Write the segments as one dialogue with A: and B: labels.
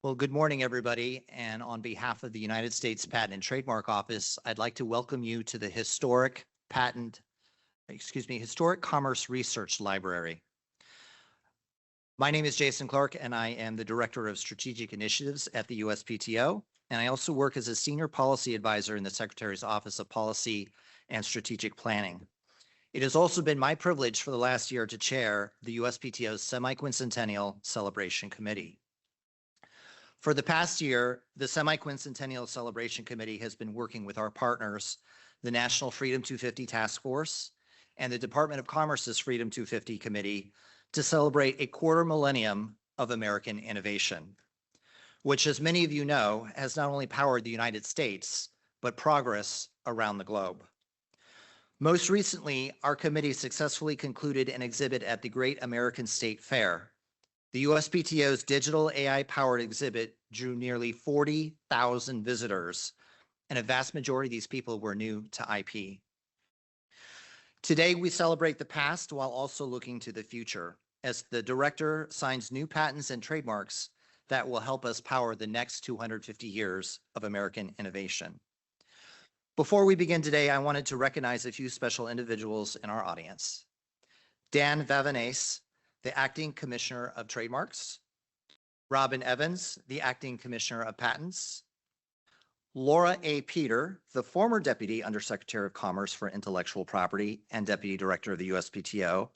A: Well, good morning, everybody. And on behalf of the United States Patent and Trademark Office, I'd like to welcome you to the Historic Commerce Research Library. My name is Jason Clark, and I am the Director of Strategic Initiatives at the USPTO. And I also work as a Senior Policy Advisor in the Secretary's Office of Policy and Strategic Planning. It has also been my privilege for the last year to chair the USPTO's Semi-Quincentennial Celebration Committee. For the past year, the Semi-Quincentennial Celebration Committee has been working with our partners, the National Freedom 250 Task Force and the Department of Commerce's Freedom 250 Committee to celebrate a quarter millennium of American innovation, which, as many of you know, has not only powered the United States, but progress around the globe. Most recently, our committee successfully concluded an exhibit at the Great American State Fair. The USPTO's digital AI-powered exhibit drew nearly 40,000 visitors, and a vast majority of these people were new to IP. Today, we celebrate the past while also looking to the future, as the director signs new patents and trademarks that will help us power the next 250 years of American innovation. Before we begin today, I wanted to recognize a few special individuals in our audience. Dan Vavanese, the Acting Commissioner of Trademarks, Robin Evans, the Acting Commissioner of Patents, Laura A. Peter, the former Deputy Undersecretary of Commerce for Intellectual Property and Deputy Director of the USPTO,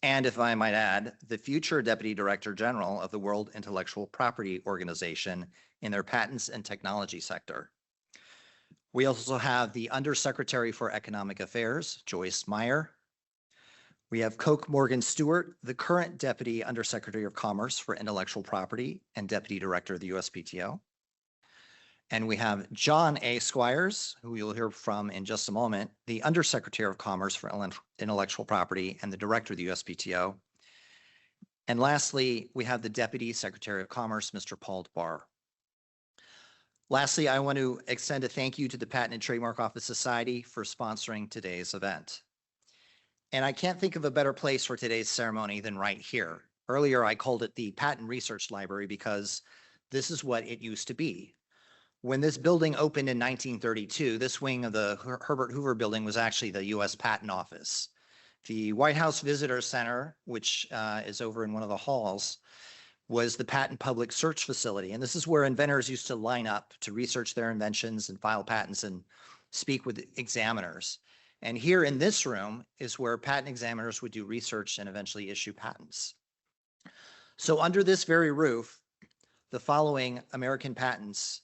A: and if I might add, the future Deputy Director General of the World Intellectual Property Organization in their patents and technology sector. We also have the Undersecretary for Economic Affairs, Joyce Meyer. We have Coke Morgan Stewart, the current Deputy Undersecretary of Commerce for Intellectual Property and Deputy Director of the USPTO. And we have John A. Squires, who you'll hear from in just a moment, the Undersecretary of Commerce for Intellectual Property and the Director of the USPTO. And lastly, we have the Deputy Secretary of Commerce, Mr. Paul DeBar. Lastly, I want to extend a thank you to the Patent and Trademark Office Society for sponsoring today's event. And I can't think of a better place for today's ceremony than right here. Earlier, I called it the Patent Research Library because this is what it used to be. When this building opened in 1932, this wing of the Herbert Hoover Building was actually the U.S. Patent Office. The White House Visitor Center, which is over in one of the halls, was the Patent Public Search Facility. And this is where inventors used to line up to research their inventions and file patents and speak with examiners. And here in this room is where patent examiners would do research and eventually issue patents. So under this very roof, the following American inventions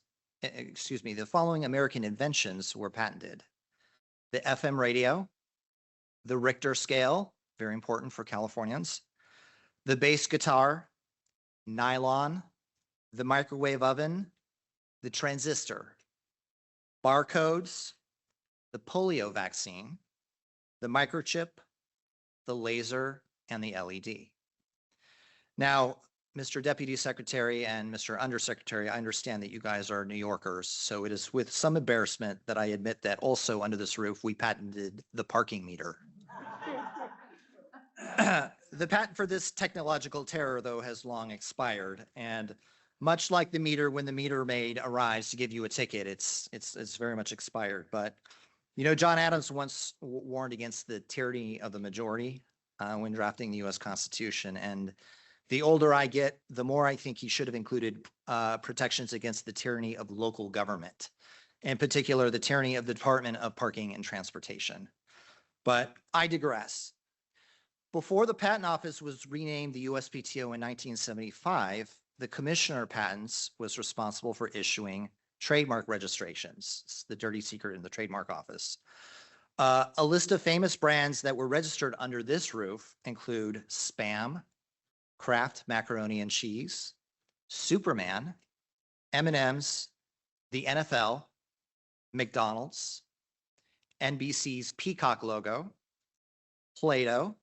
A: were patented: the FM radio, the Richter scale, very important for Californians, the bass guitar, nylon, the microwave oven, the transistor, barcodes, the polio vaccine, the microchip, the laser, and the LED. Now, Mr. Deputy Secretary and Mr. Undersecretary, I understand that you guys are New Yorkers, so it is with some embarrassment that I admit that also under this roof, we patented the parking meter. The patent for this technological terror, though, has long expired, and much like the meter, when the meter maid arrives to give you a ticket, it's very much expired. But you know, John Adams once warned against the tyranny of the majority when drafting the U.S. Constitution. And the older I get, the more I think he should have included protections against the tyranny of local government, in particular, the tyranny of the Department of Parking and Transportation. But I digress. Before the Patent Office was renamed the USPTO in 1975, the Commissioner of Patents was responsible for issuing trademark registrations. It's the dirty secret in the Trademark Office. A list of famous brands that were registered under this roof include Spam, Kraft Macaroni and Cheese, Superman, M&M's, the NFL, McDonald's, NBC's Peacock logo, Play-Doh,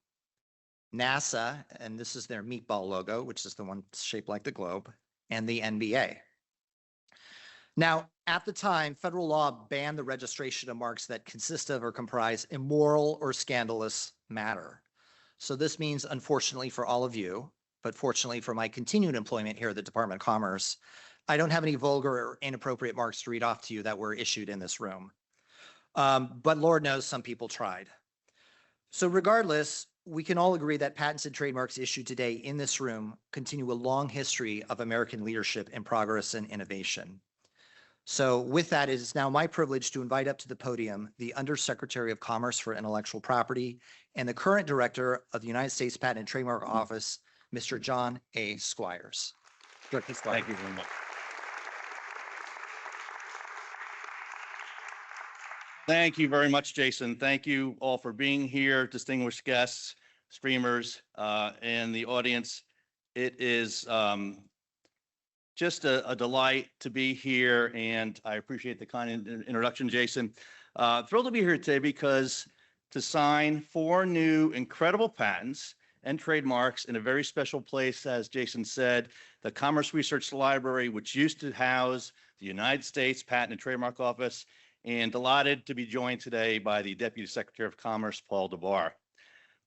A: NASA, and this is their meatball logo, which is the one shaped like the globe, and the NBA. Now, at the time, federal law banned the registration of marks that consist of or comprise immoral or scandalous matter. So this means, unfortunately for all of you, but fortunately for my continued employment here at the Department of Commerce, I don't have any vulgar or inappropriate marks to read off to you that were issued in this room. But Lord knows some people tried. So regardless, we can all agree that patents and trademarks issued today in this room continue a long history of American leadership in progress and innovation. So with that, it is now my privilege to invite up to the podium the Undersecretary of Commerce for Intellectual Property and the current Director of the United States Patent and Trademark Office, Mr. John A. Squires.
B: Thank you very much. Thank you very much, Jason. Thank you all for being here, distinguished guests, streamers, and the audience. It is just a delight to be here, and I appreciate the kind introduction, Jason. Thrilled to be here today because to sign 4 new incredible patents and trademarks in a very special place, as Jason said, the Commerce Research Library, which used to house the United States Patent and Trademark Office, and delighted to be joined today by the Deputy Secretary of Commerce, Paul DeBar.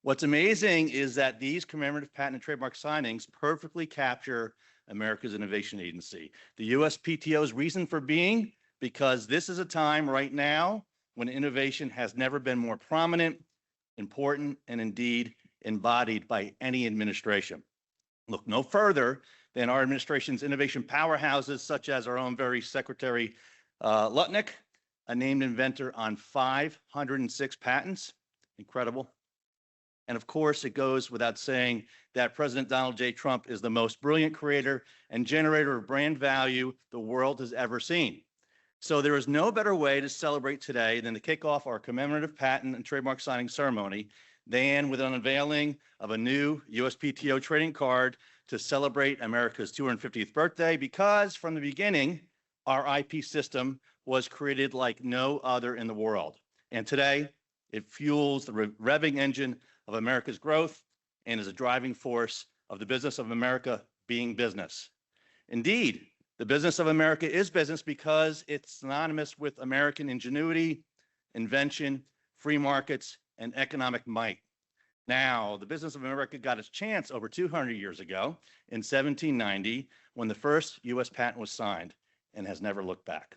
B: What's amazing is that these commemorative patent and trademark signings perfectly capture America's innovation agency. The USPTO's reason for being, because this is a time right now when innovation has never been more prominent, important, and indeed embodied by any administration. Look no further than our administration's innovation powerhouses, such as our own very Secretary Lutnick, a named inventor on 506 patents. Incredible. And of course, it goes without saying that President Donald J. Trump is the most brilliant creator and generator of brand value the world has ever seen. So there is no better way to celebrate today than to kick off our commemorative patent and trademark signing ceremony than with an unveiling of a new USPTO trading card to celebrate America's 250th birthday, because from the beginning, our IP system was created like no other in the world. And today, it fuels the revving engine of America's growth and is a driving force of the business of America being business. Indeed, the business of America is business because it's synonymous with American ingenuity, invention, free markets, and economic might. Now, the business of America got its chance over 200 years ago in 1790 when the first U.S. patent was signed and has never looked back.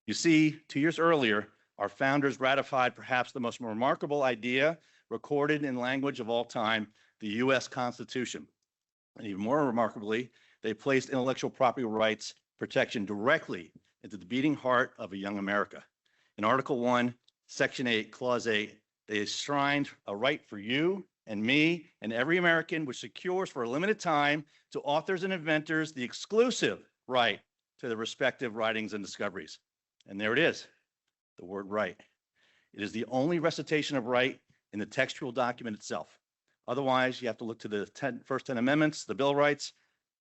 B: You see, 2 years earlier, our founders ratified perhaps the most remarkable idea recorded in language of all time, the U.S. Constitution. And even more remarkably, they placed intellectual property rights protection directly into the beating heart of a young America. In Article 1, Section 8, Clause 8, they enshrined a right for you and me and every American, which secures for a limited time to authors and inventors the exclusive right to the respective writings and discoveries. And there it is, the word right. It is the only recitation of right in the textual document itself. Otherwise, you have to look to the first 10 amendments, the Bill of Rights.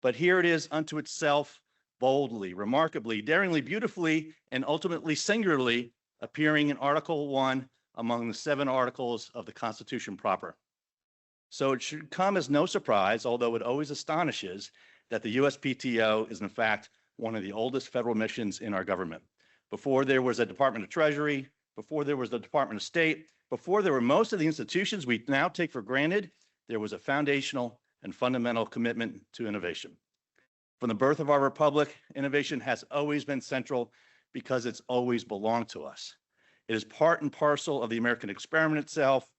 B: But here it is unto itself, boldly, remarkably, daringly, beautifully, and ultimately singularly appearing in Article 1 among the 7 articles of the Constitution proper. So it should come as no surprise, although it always astonishes, that the USPTO is in fact one of the oldest federal missions in our government. Before there was a Department of Treasury, before there was the Department of State, before there were most of the institutions we now take for granted, there was a foundational and fundamental commitment to innovation. From the birth of our republic, innovation has always been central because it's always belonged to us. It is part and parcel of the American experiment itself,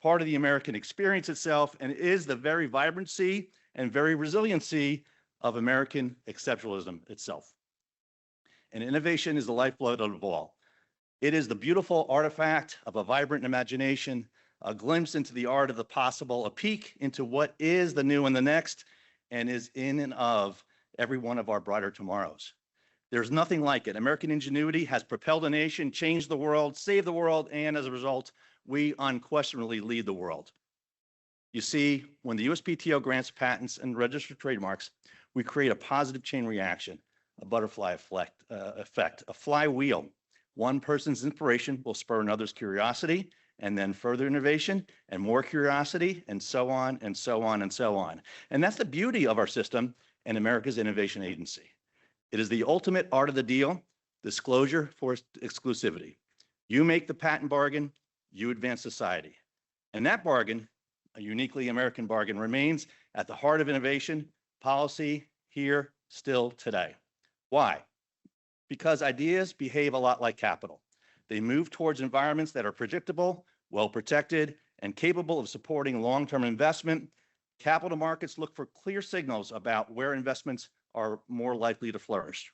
B: part of the American experience itself, and is the very vibrancy and very resiliency of American exceptionalism itself. And innovation is the lifeblood of all. It is the beautiful artifact of a vibrant imagination, a glimpse into the art of the possible, a peek into what is the new and the next, and is in and of every one of our brighter tomorrows. There's nothing like it. American ingenuity has propelled a nation, changed the world, saved the world, and as a result, we unquestionably lead the world. You see, when the USPTO grants patents and registered trademarks, we create a positive chain reaction, a butterfly effect, a flywheel. One person's inspiration will spur another's curiosity, and then further innovation and more curiosity, and so on and so on and so on. And that's the beauty of our system and America's innovation agency. It is the ultimate art of the deal, disclosure for exclusivity. You make the patent bargain, you advance society. And that bargain, a uniquely American bargain, remains at the heart of innovation policy here still today. Why? Because ideas behave a lot like capital. They move towards environments that are predictable, well protected, and capable of supporting long-term investment. Capital markets look for clear signals about where investments are more likely to flourish.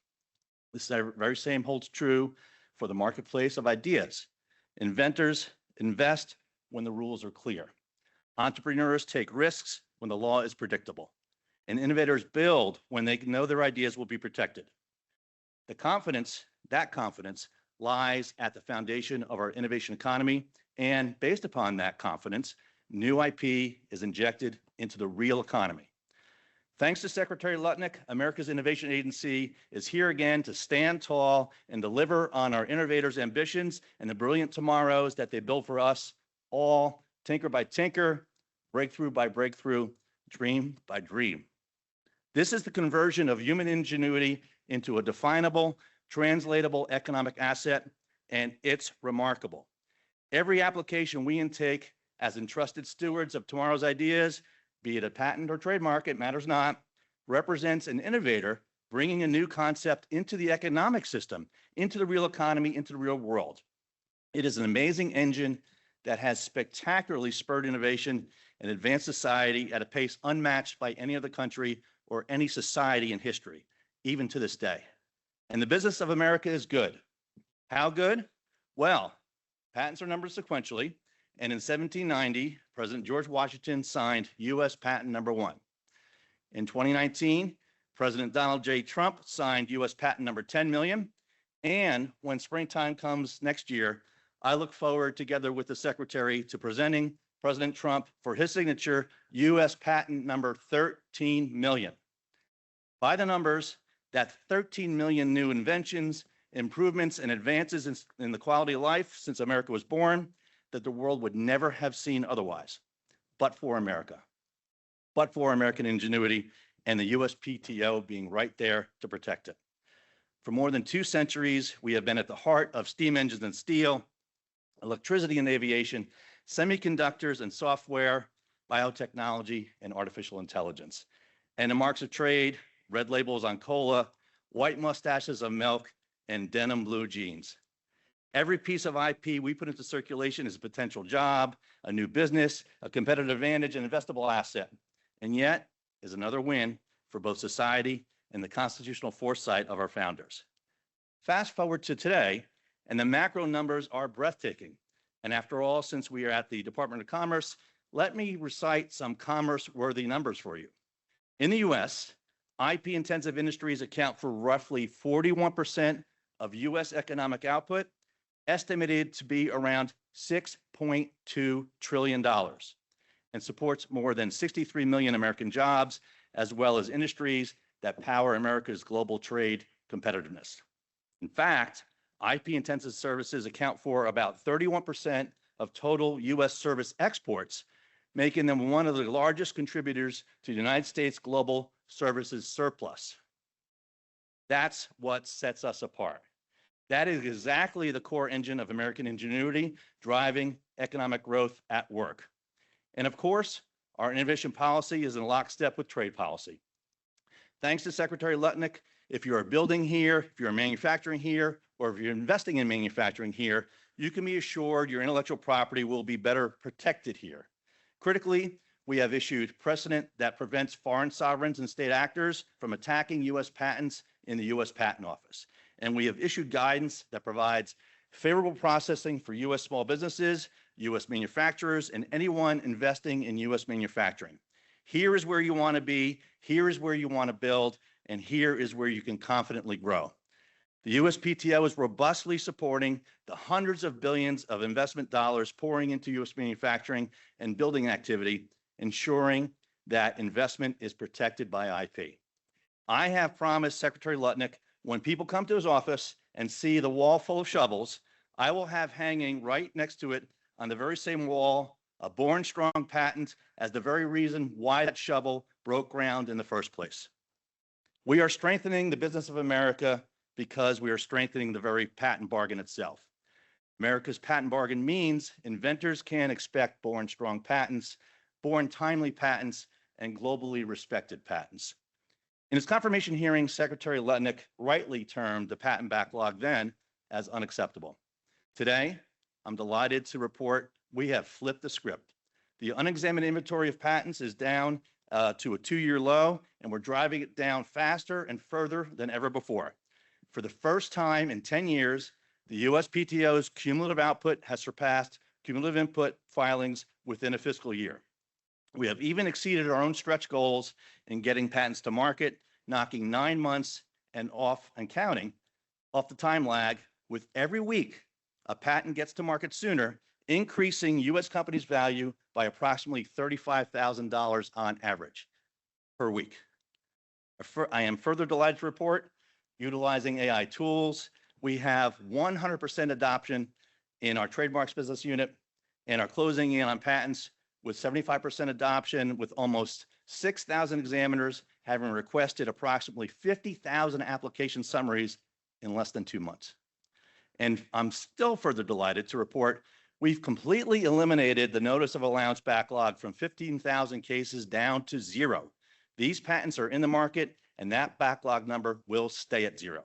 B: This very same holds true for the marketplace of ideas. Inventors invest when the rules are clear. Entrepreneurs take risks when the law is predictable. And innovators build when they know their ideas will be protected. That confidence lies at the foundation of our innovation economy. And based upon that confidence, new IP is injected into the real economy. Thanks to Secretary Lutnick, America's Innovation Agency is here again to stand tall and deliver on our innovators' ambitions and the brilliant tomorrows that they build for us all, tinker by tinker, breakthrough by breakthrough, dream by dream. This is the conversion of human ingenuity into a definable, translatable economic asset, and it's remarkable. Every application we intake as entrusted stewards of tomorrow's ideas, be it a patent or trademark, it matters not, represents an innovator bringing a new concept into the economic system, into the real economy, into the real world. It is an amazing engine that has spectacularly spurred innovation and advanced society at a pace unmatched by any other country or any society in history, even to this day. And the business of America is good. How good? Well, patents are numbered sequentially, and in 1790, President George Washington signed U.S. patent number 1. In 2019, President Donald J. Trump signed U.S. patent number 10 million. And when springtime comes next year, I look forward, together with the Secretary, to presenting President Trump for his signature U.S. patent number 13 million. By the numbers, that 13 million new inventions, improvements, and advances in the quality of life since America was born that the world would never have seen otherwise, but for America, but for American ingenuity and the USPTO being right there to protect it. For more than 2 centuries, we have been at the heart of steam engines and steel, electricity and aviation, semiconductors and software, biotechnology, and artificial intelligence. And the marks of trade, red labels on cola, white mustaches of milk, and denim blue jeans. Every piece of IP we put into circulation is a potential job, a new business, a competitive advantage, an investable asset, and yet is another win for both society and the constitutional foresight of our founders. Fast forward to today, and the macro numbers are breathtaking. And after all, since we are at the Department of Commerce, let me recite some commerce-worthy numbers for you. In the US, IP-intensive industries account for roughly 41% of US economic output, estimated to be around $6.2 trillion, and supports more than 63 million American jobs, as well as industries that power America's global trade competitiveness. In fact, IP-intensive services account for about 31% of total US service exports, making them one of the largest contributors to the United States global services surplus. That's what sets us apart. That is exactly the core engine of American ingenuity, driving economic growth at work. And of course, our innovation policy is in lockstep with trade policy. Thanks to Secretary Lutnick, if you are building here, if you're manufacturing here, or if you're investing in manufacturing here, you can be assured your intellectual property will be better protected here. Critically, we have issued precedent that prevents foreign sovereigns and state actors from attacking US patents in the US Patent Office. And we have issued guidance that provides favorable processing for US small businesses, US manufacturers, and anyone investing in US manufacturing. Here is where you want to be, here is where you want to build, and here is where you can confidently grow. The USPTO is robustly supporting the hundreds of billions of investment dollars pouring into US manufacturing and building activity, ensuring that investment is protected by IP. I have promised Secretary Lutnick, when people come to his office and see the wall full of shovels, I will have hanging right next to it on the very same wall a born strong patent as the very reason why that shovel broke ground in the first place. We are strengthening the business of America because we are strengthening the very patent bargain itself. America's patent bargain means inventors can expect born strong patents, born timely patents, and globally respected patents. In his confirmation hearing, Secretary Lutnick rightly termed the patent backlog then as unacceptable. Today, I'm delighted to report we have flipped the script. The unexamined inventory of patents is down to a 2-year low, and we're driving it down faster and further than ever before. For the first time in 10 years, the USPTO's cumulative output has surpassed cumulative input filings within a fiscal year. We have even exceeded our own stretch goals in getting patents to market, knocking 9 months and counting off the time lag. With every week a patent gets to market sooner, increasing U.S. companies' value by approximately $35,000 on average per week. I am further delighted to report, utilizing AI tools, we have 100% adoption in our trademarks business unit and are closing in on patents with 75% adoption, with almost 6,000 examiners having requested approximately 50,000 application summaries in less than 2 months. And I'm still further delighted to report we've completely eliminated the notice of allowance backlog from 15,000 cases down to 0. These patents are in the market, and that backlog number will stay at 0.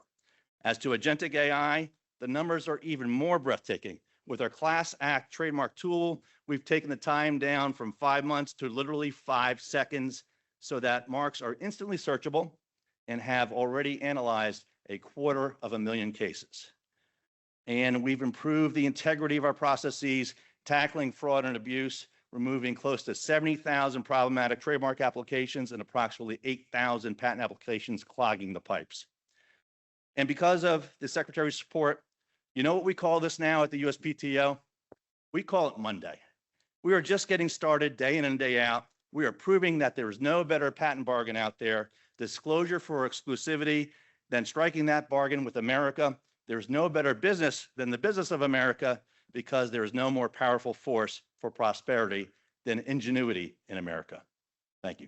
B: As to agentic AI, the numbers are even more breathtaking. With our Class Act trademark tool, we've taken the time down from 5 months to literally 5 seconds so that marks are instantly searchable and have already analyzed 250,000 cases. And we've improved the integrity of our processes, tackling fraud and abuse, removing close to 70,000 problematic trademark applications and approximately 8,000 patent applications clogging the pipes. And because of the Secretary's support, you know what we call this now at the USPTO? We call it Monday. We are just getting started day in and day out. We are proving that there is no better patent bargain out there. Disclosure for exclusivity than striking that bargain with America. There's no better business than the business of America, because there is no more powerful force for prosperity than ingenuity in America. Thank you.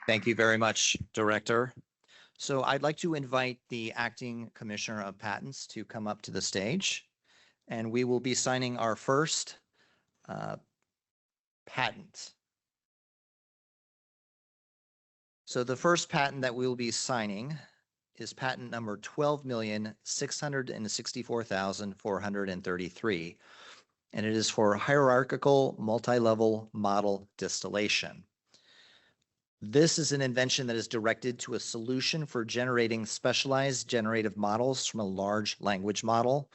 A: Thank you very much, Director. So I'd like to invite the Acting Commissioner of Patents to come up to the stage, and we will be signing our first patent. So the first patent that we will be signing is patent number 12,664,433, and it is for hierarchical multi-level model distillation. This is an invention that is directed to a solution for generating specialized generative models from a large language model,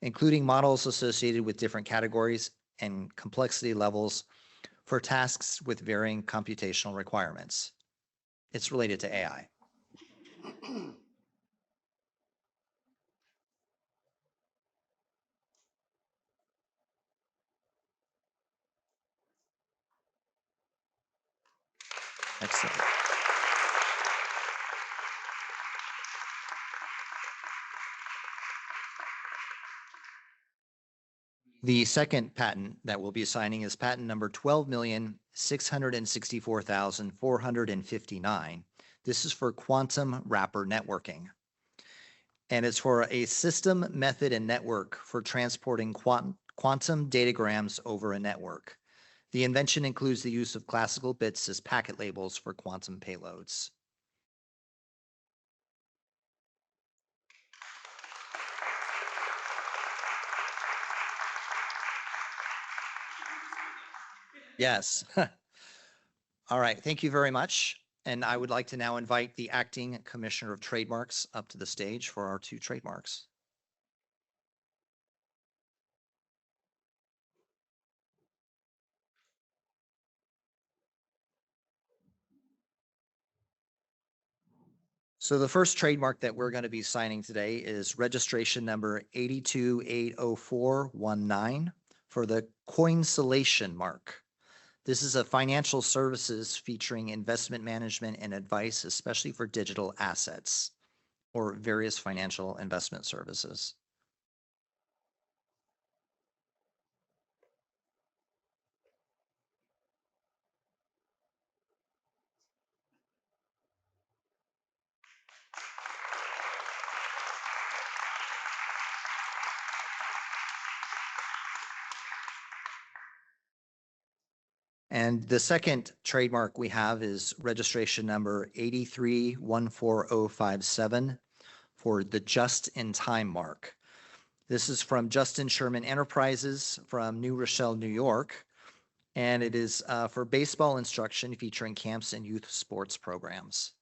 A: including models associated with different categories and complexity levels for tasks with varying computational requirements. It's related to AI. Excellent. The second patent that we'll be signing is patent number 12,664,459. This is for quantum wrapper networking. And it's for a system, method, and network for transporting quantum datagrams over a network. The invention includes the use of classical bits as packet labels for quantum payloads. Yes. All right. Thank you very much. And I would like to now invite the Acting Commissioner of Trademarks up to the stage for our 2 trademarks. So the first trademark that we're going to be signing today is registration number 8280419 for the coinsulation mark. This is a financial services featuring investment management and advice, especially for digital assets or various financial investment services. And the second trademark we have is registration number 8314057 for the just-in-time mark. This is from Justin Sherman Enterprises from New Rochelle, New York, and it is for baseball instruction featuring camps and youth sports programs.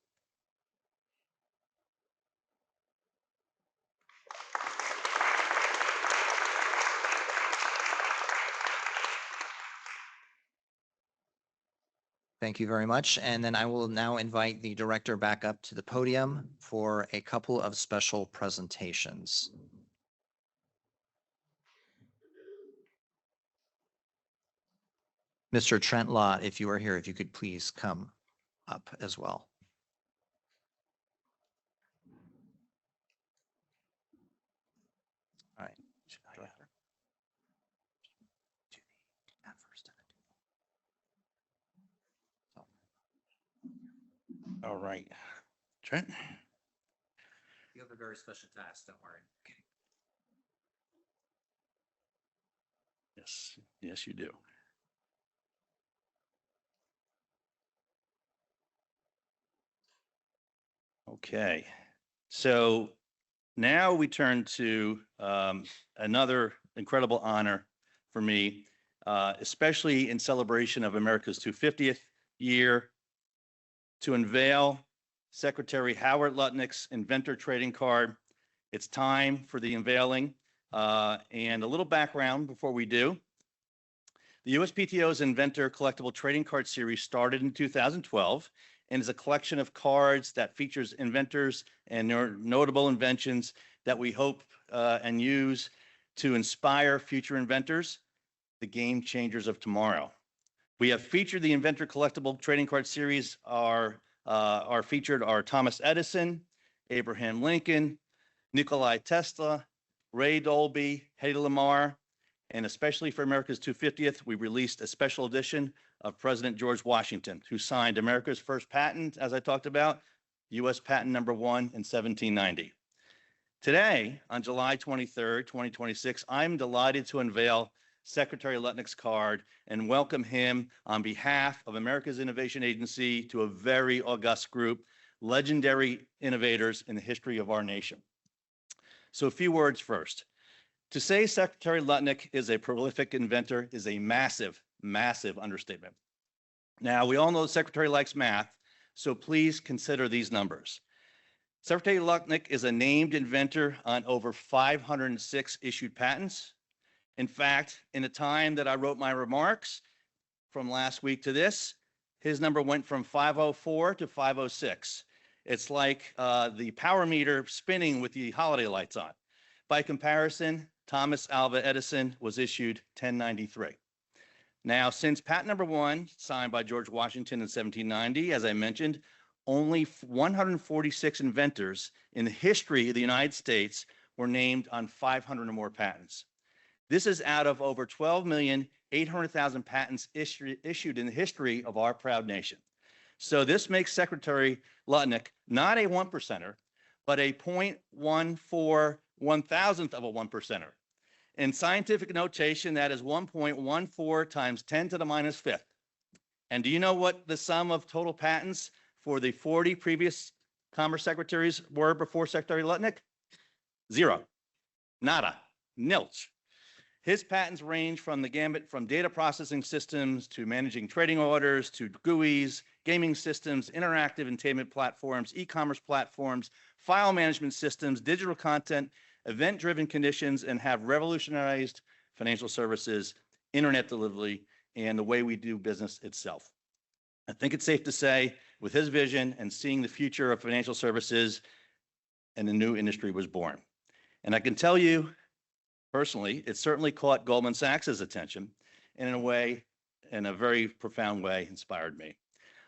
A: Thank you very much. And then I will now invite the director back up to the podium for a couple of special presentations. Mr. Trent Lott, if you are here, if you could please come up as well. All right. Director.
B: All right. Trent?
A: You have a very special task, don't worry.
B: Yes, yes, you do. Okay, so now we turn to another incredible honor for me, especially in celebration of America's 250th year, to unveil Secretary Howard Lutnick's Inventor Trading Card. It's time for the unveiling. And a little background before we do. The USPTO's Inventor Collectible Trading Card Series started in 2012 and is a collection of cards that features inventors and notable inventions that we hope and use to inspire future inventors, the game changers of tomorrow. We have featured the Inventor Collectible Trading Card Series are featured are Thomas Edison, Abraham Lincoln, Nikolai Tesla, Ray Dolby, Hedy Lamarr, and especially for America's 250th, we released a special edition of President George Washington, who signed America's first patent, as I talked about, US patent number 1 in 1790. Today, on July 23rd, 2026, I'm delighted to unveil Secretary Lutnick's card and welcome him on behalf of America's Innovation Agency to a very august group, legendary innovators in the history of our nation. So a few words first. To say Secretary Lutnick is a prolific inventor is a massive, massive understatement. Now, we all know the Secretary likes math, so please consider these numbers. Secretary Lutnick is a named inventor on over 506 issued patents. In fact, in the time that I wrote my remarks from last week to this, his number went from 504 to 506. It's like the power meter spinning with the holiday lights on. By comparison, Thomas Alva Edison was issued 1093. Now, since patent number 1, signed by George Washington in 1790, as I mentioned, only 146 inventors in the history of the United States were named on 500 or more patents. This is out of over 12,800,000 patents issued in the history of our proud nation. So this makes Secretary Lutnick not a 1%er, but a 0.14 1,000th of a 1%er. In scientific notation, that is 1.14 times 10 to the minus fifth. And do you know what the sum of total patents for the 40 previous Commerce Secretaries were before Secretary Lutnick? 0. Nada. Nilch. His patents range from the gambit from data processing systems to managing trading orders to GUIs, gaming systems, interactive entertainment platforms, e-commerce platforms, file management systems, digital content, event-driven conditions, and have revolutionized financial services, internet delivery, and the way we do business itself. I think it's safe to say, with his vision and seeing the future of financial services, and a new industry was born. And I can tell you, personally, it certainly caught Goldman Sachs' attention, and in a very profound way, inspired me.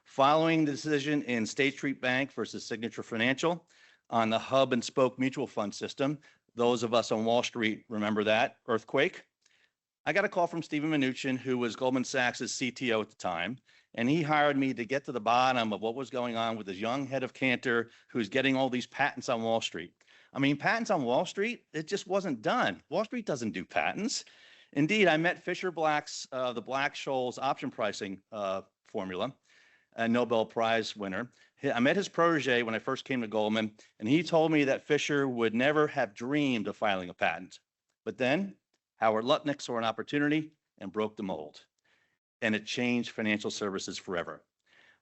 B: Following the decision in State Street Bank versus Signature Financial on the hub and spoke mutual fund system, those of us on Wall Street remember that earthquake. I got a call from Stephen Mnuchin, who was Goldman Sachs' CTO at the time, and he hired me to get to the bottom of what was going on with this young head of Cantor who's getting all these patents on Wall Street. I mean, patents on Wall Street, it just wasn't done. Wall Street doesn't do patents. Indeed, I met Fisher Black's, the Black-Scholes option pricing formula, a Nobel Prize winner. I met his protege when I first came to Goldman, and he told me that Fisher would never have dreamed of filing a patent. But then Howard Lutnick saw an opportunity and broke the mold, and it changed financial services forever.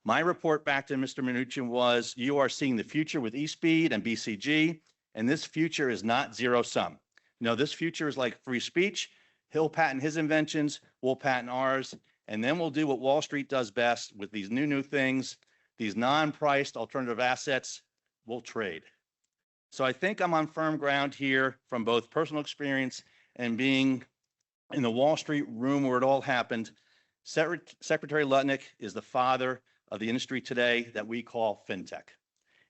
B: My report back to Mr. Mnuchin was, you are seeing the future with eSpeed and BCG, and this future is not zero sum. No, this future is like free speech. He'll patent his inventions, we'll patent ours, and then we'll do what Wall Street does best with these new things, these non-priced alternative assets, we'll trade. So I think I'm on firm ground here from both personal experience and being in the Wall Street room where it all happened. Secretary Lutnick is the father of the industry today that we call fintech.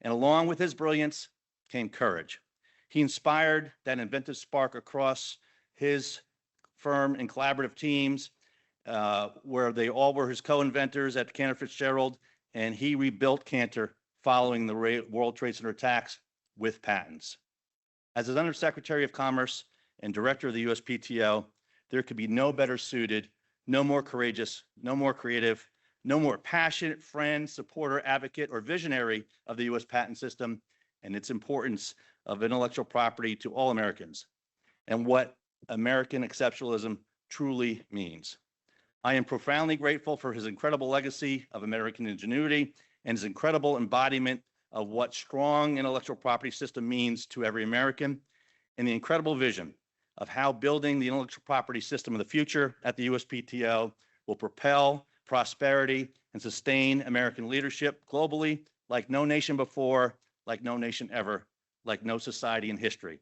B: And along with his brilliance came courage. He inspired that inventive spark across his firm and collaborative teams, where they all were his co-inventors at Cantor Fitzgerald, and he rebuilt Cantor following the World Trade Center attacks with patents. As his Undersecretary of Commerce and Director of the USPTO, there could be no better suited, no more courageous, no more creative, no more passionate friend, supporter, advocate, or visionary of the U.S. patent system and its importance of intellectual property to all Americans, and what American exceptionalism truly means. I am profoundly grateful for his incredible legacy of American ingenuity and his incredible embodiment of what strong intellectual property system means to every American, and the incredible vision of how building the intellectual property system of the future at the USPTO will propel prosperity and sustain American leadership globally like no nation before, like no nation ever, like no society in history.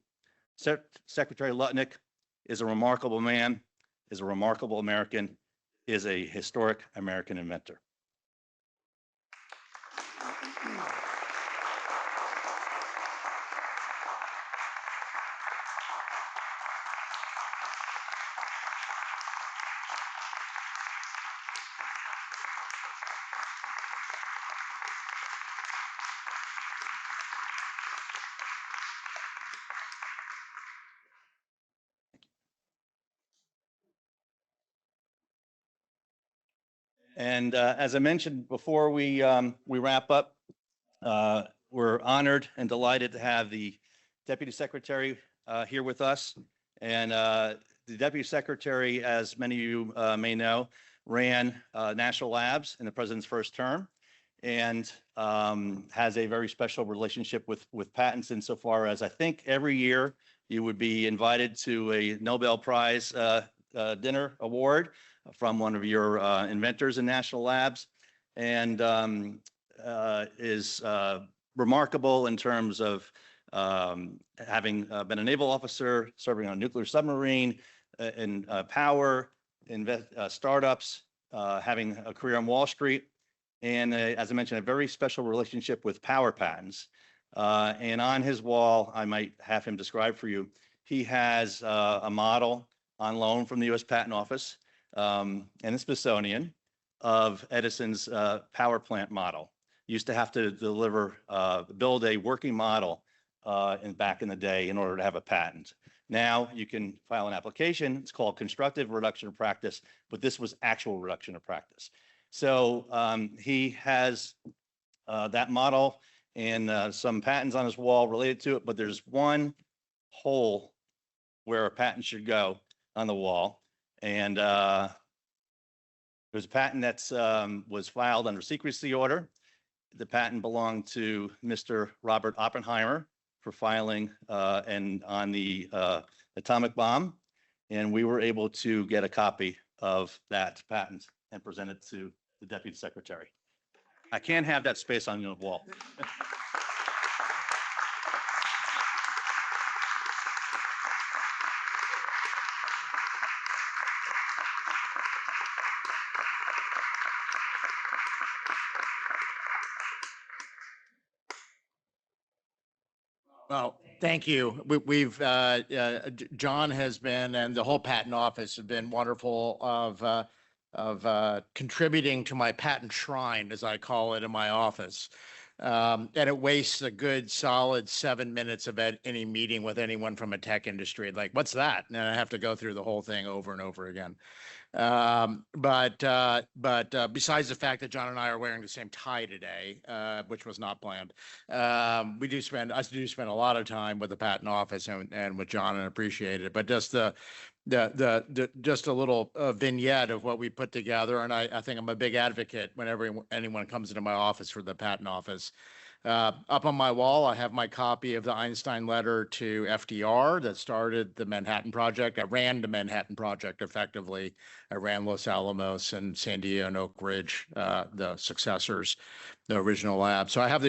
B: Secretary Lutnick is a remarkable man, is a remarkable American, is a historic American inventor. And as I mentioned before we wrap up, we're honored and delighted to have the Deputy Secretary here with us. And the Deputy Secretary, as many of you may know, ran National Labs in the President's first term and has a very special relationship with patents insofar as I think every year you would be invited to a Nobel Prize dinner award from one of your inventors in National Labs, and is remarkable in terms of having been a naval officer, serving on a nuclear submarine, in power, startups, having a career on Wall Street, and as I mentioned, a very special relationship with power patents. And on his wall, I might have him describe for you, he has a model on loan from the U.S. Patent Office and the Smithsonian of Edison's power plant model. Used to have to build a working model back in the day in order to have a patent. Now you can file an application. It's called constructive reduction of practice, but this was actual reduction of practice. So he has that model and some patents on his wall related to it, but there's one hole where a patent should go on the wall. And there's a patent that was filed under secrecy order. The patent belonged to Mr. Robert Oppenheimer for filing and on the atomic bomb. And we were able to get a copy of that patent and present it to the Deputy Secretary. I can't have that space on the wall.
C: Well, thank you. John has been, and the whole patent office have been wonderful of contributing to my patent shrine, as I call it, in my office. And it wastes a good solid 7 minutes of any meeting with anyone from a tech industry. Like, what's that? And I have to go through the whole thing over and over again. Besides the fact that John and I are wearing the same tie today, which was not planned, I do spend a lot of time with the patent office and with John, and appreciate it. But just just a little vignette of what we put together, and I think I'm a big advocate whenever anyone comes into my office for the patent office. Up on my wall, I have my copy of the Einstein letter to FDR that started the Manhattan Project. I ran the Manhattan Project effectively. I ran Los Alamos and San Diego and Oak Ridge, the successors, the original lab. So I have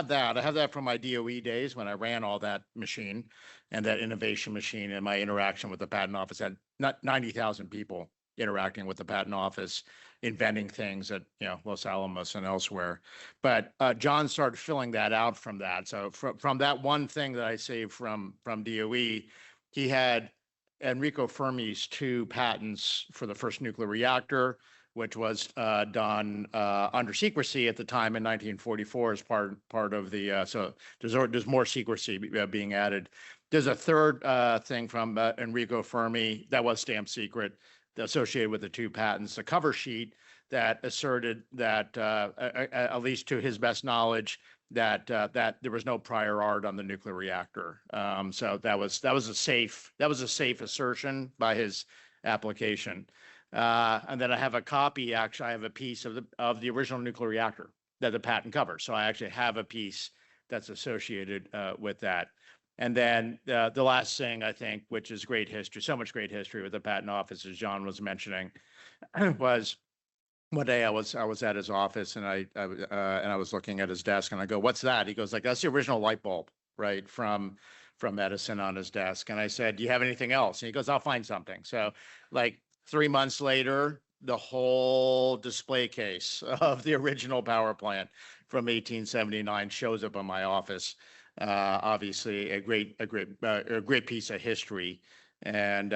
C: that from my DOE days when I ran all that machine and that innovation machine, and my interaction with the patent office had not 90,000 people interacting with the patent office, inventing things at Los Alamos and elsewhere. But John started filling that out from that. So from that one thing that I saved from DOE, he had Enrico Fermi's 2 patents for the first nuclear reactor, which was done under secrecy at the time in 1944 as part of the. So there's more secrecy being added. There's a third thing from Enrico Fermi that was stamped secret, associated with the 2 patents, a cover sheet that asserted that, at least to his best knowledge, that there was no prior art on the nuclear reactor. So that was a safe assertion by his application. And then I have a copy. Actually, I have a piece of the original nuclear reactor that the patent covers. So I actually have a piece that's associated with that. And then the last thing, I think, which is great history, so much great history with the patent office, as John was mentioning, was one day I was at his office, and I was looking at his desk, and I go, "What's that?" He goes, "Like, that's the original light bulb, right, from Edison on his desk." And I said, "Do you have anything else?" And he goes, "I'll find something." So like 3 months later, the whole display case of the original power plant from 1879 shows up in my office. Obviously, a great piece of history, and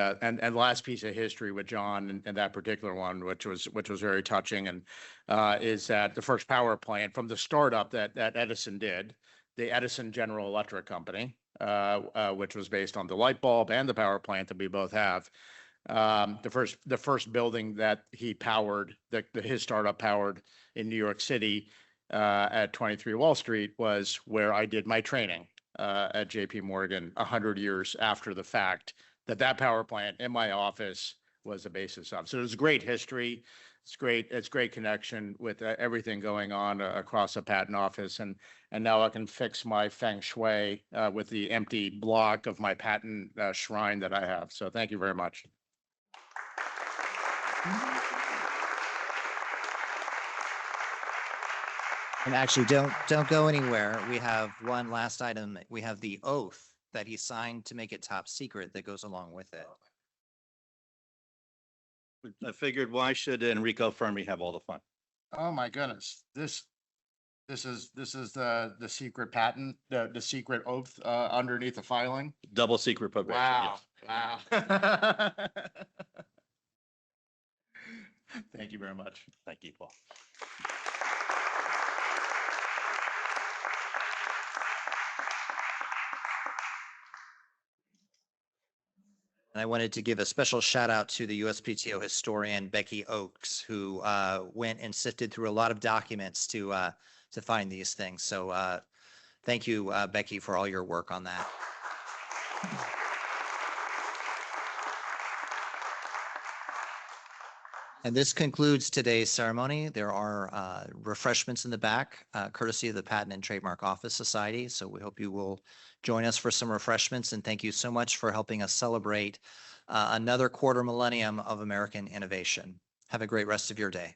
C: last piece of history with John and that particular one, which was very touching, and is that the first power plant from the startup that Edison did, the Edison General Electric Company, which was based on the light bulb and the power plant that we both have. The first building that he powered, his startup powered in New York City, at 23 Wall Street, was where I did my training at JP Morgan 100 years after the fact, that power plant in my office was the basis of. So there's great history. It's great connection with everything going on across the patent office. And now I can fix my feng shui with the empty block of my patent shrine that I have. So thank you very much.
A: And actually, don't go anywhere. We have one last item. We have the oath that he signed to make it top secret that goes along with it.
B: I figured, why should Enrico Fermi have all the fun?
C: Oh my goodness. This is the secret patent, the secret oath underneath the filing.
B: Double secret probation.
C: Wow.
B: Yes.
C: Wow. Thank you very much.
B: Thank you, Paul.
A: And I wanted to give a special shout out to the USPTO historian, Becky Oakes, who went and sifted through a lot of documents to find these things. So thank you, Becky, for all your work on that. And this concludes today's ceremony. There are refreshments in the back, courtesy of the Patent and Trademark Office Society. So we hope you will join us for some refreshments. And thank you so much for helping us celebrate another quarter millennium of American innovation. Have a great rest of your day.